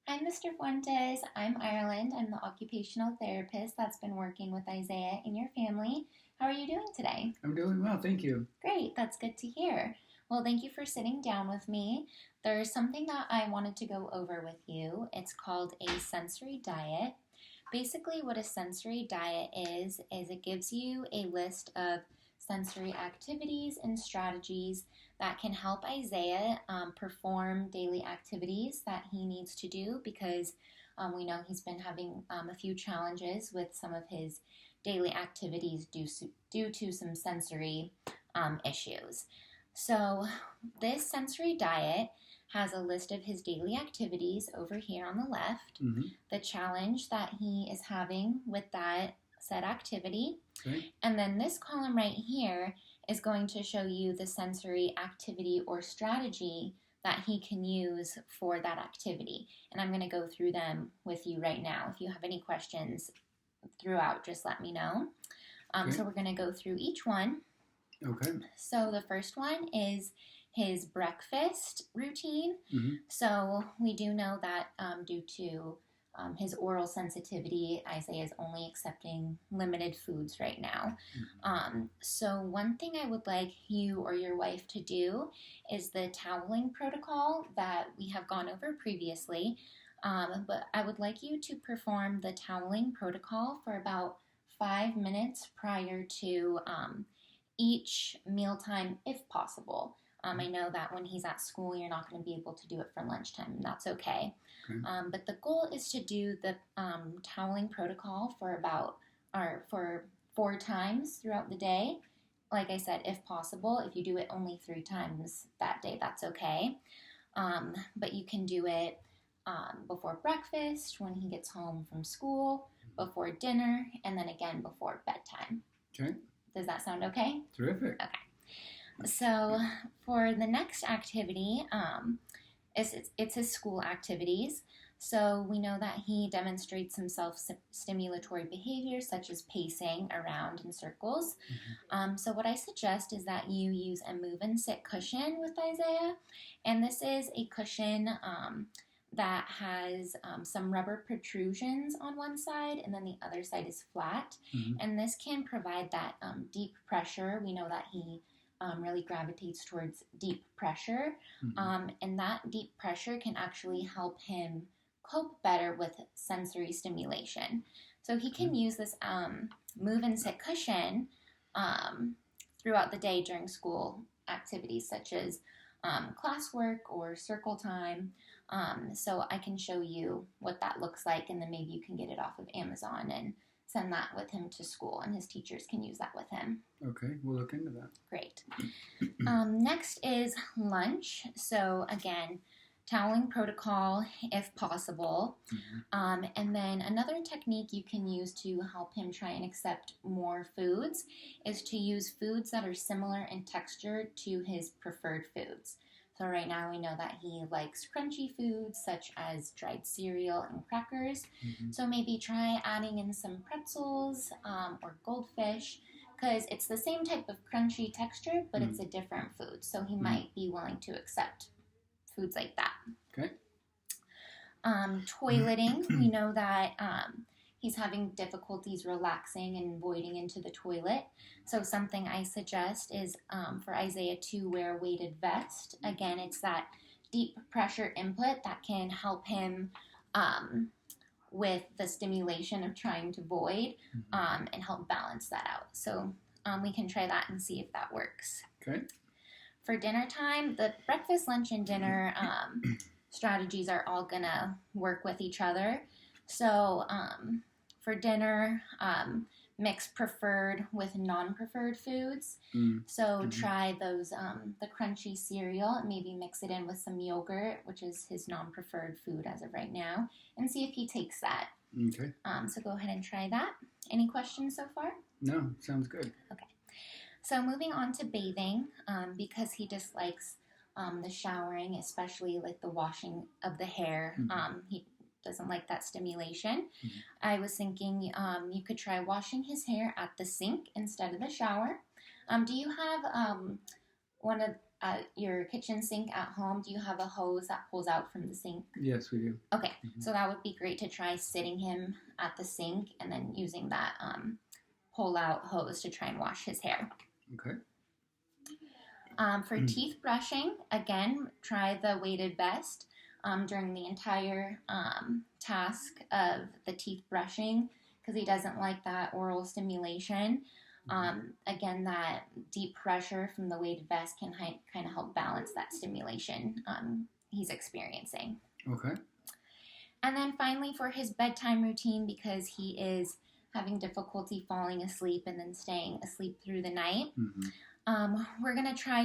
Hi, Mr. Fuentes. I'm Ireland. I'm the occupational therapist that's been working with Isaiah in your family. How are you doing today? I'm doing well, thank you. Great, that's good to hear. Well, thank you for sitting down with me. There's something that I wanted to go over with you. It's called a sensory diet. Basically, what a sensory diet is it gives you a list of sensory activities and strategies that can help Isaiah perform daily activities that he needs to do because we know he's been having a few challenges with some of his daily activities due to some sensory issues. So, this sensory diet has a list of his daily activities over here on the left, Mm-hmm. the challenge that he is having with that said activity, Okay. and then this column right here is going to show you the sensory activity or strategy that he can use for that activity. And I'm going to go through them with you right now. If you have any questions throughout, just let me know. Okay. So we're going to go through each one. Okay. So the first one is his breakfast routine. Mm-hmm. So we do know that due to his oral sensitivity, Isaiah is only accepting limited foods right now. So one thing I would like you or your wife to do is the toweling protocol that we have gone over previously. But I would like you to perform the toweling protocol for about 5 minutes prior to each mealtime if possible. I know that when he's at school, you're not going to be able to do it for lunchtime, and that's okay. Okay. But the goal is to do the toweling protocol for about or for 4 times throughout the day. Like I said, if possible, if you do it only 3 times that day, that's okay. But you can do it before breakfast, when he gets home from school, before dinner, and then again before bedtime. Okay. Does that sound okay? Terrific. Okay. So for the next activity, it's his school activities. So we know that he demonstrates some self-stimulatory behaviors such as pacing around in circles. So what I suggest is that you use a move and sit cushion with Isaiah. And this is a cushion that has some rubber protrusions on one side and then the other side is flat. Mm-hmm. And this can provide that deep pressure. We know that he really gravitates towards deep pressure. Mm-hmm. And that deep pressure can actually help him cope better with sensory stimulation. So he can use this move and sit cushion throughout the day during school activities such as classwork or circle time. So I can show you what that looks like, and then maybe you can get it off of Amazon and send that with him to school, and his teachers can use that with him. Okay, we'll look into that. Great. Next is lunch. So again, toweling protocol if possible. Mm-hmm. And then another technique you can use to help him try and accept more foods is to use foods that are similar in texture to his preferred foods. So right now we know that he likes crunchy foods such as dried cereal and crackers. Mm-hmm. So maybe try adding in some pretzels or goldfish because it's the same type of crunchy texture, but it's a different food. So he might be willing to accept foods like that. Okay. Toileting, we know that he's having difficulties relaxing and voiding into the toilet. So something I suggest is for Isaiah to wear a weighted vest. Again, it's that deep pressure input that can help him with the stimulation of trying to void and help balance that out. So we can try that and see if that works. Okay. For dinner time, the breakfast, lunch, and dinner strategies are all gonna work with each other. So for dinner, mix preferred with non-preferred foods. So try those the crunchy cereal and maybe mix it in with some yogurt, which is his non-preferred food as of right now, and see if he takes that. Okay. So go ahead and try that. Any questions so far? No, sounds good. Okay. So moving on to bathing, because he dislikes the showering, especially like the washing of the hair. He doesn't like that stimulation. I was thinking you could try washing his hair at the sink instead of the shower. Do you have one of your kitchen sink at home, do you have a hose that pulls out from the sink? Yes, we do. Okay, so that would be great to try sitting him at the sink and then using that pull-out hose to try and wash his hair. Okay. For teeth brushing, again, try the weighted vest during the entire task of the teeth brushing because he doesn't like that oral stimulation. Again, that deep pressure from the weighted vest can kind of help balance that stimulation he's experiencing. Okay. And then finally for his bedtime routine, because he is having difficulty falling asleep and then staying asleep through the night, we're going to try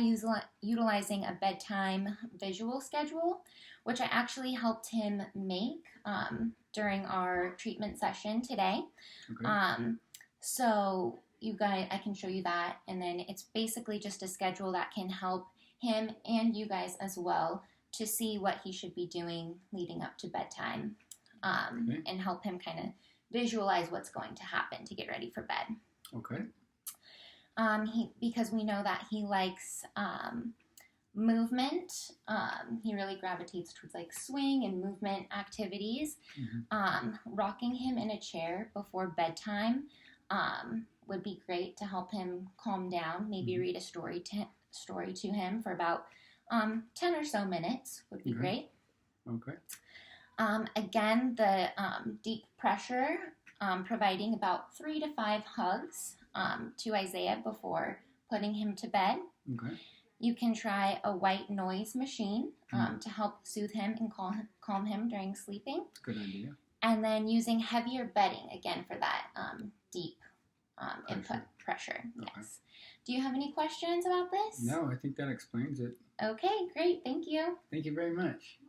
utilizing a bedtime visual schedule, which I actually helped him make during our treatment session today. Okay. So you guys, I can show you that, and then it's basically just a schedule that can help him and you guys as well to see what he should be doing leading up to bedtime, and help him kind of visualize what's going to happen to get ready for bed. Okay. Because we know that he likes movement. He really gravitates towards like swing and movement activities. Rocking him in a chair before bedtime would be great to help him calm down. Maybe read a story to him for about 10 or so minutes would be great. Okay. Again, the deep pressure, providing about 3 to 5 hugs to Isaiah before putting him to bed. Okay. You can try a white noise machine to help soothe him and calm him during sleeping. Good idea. And then using heavier bedding, again, for that deep input pressure. Okay. Yes. Do you have any questions about this? No, I think that explains it. Okay, great. Thank you. Thank you very much.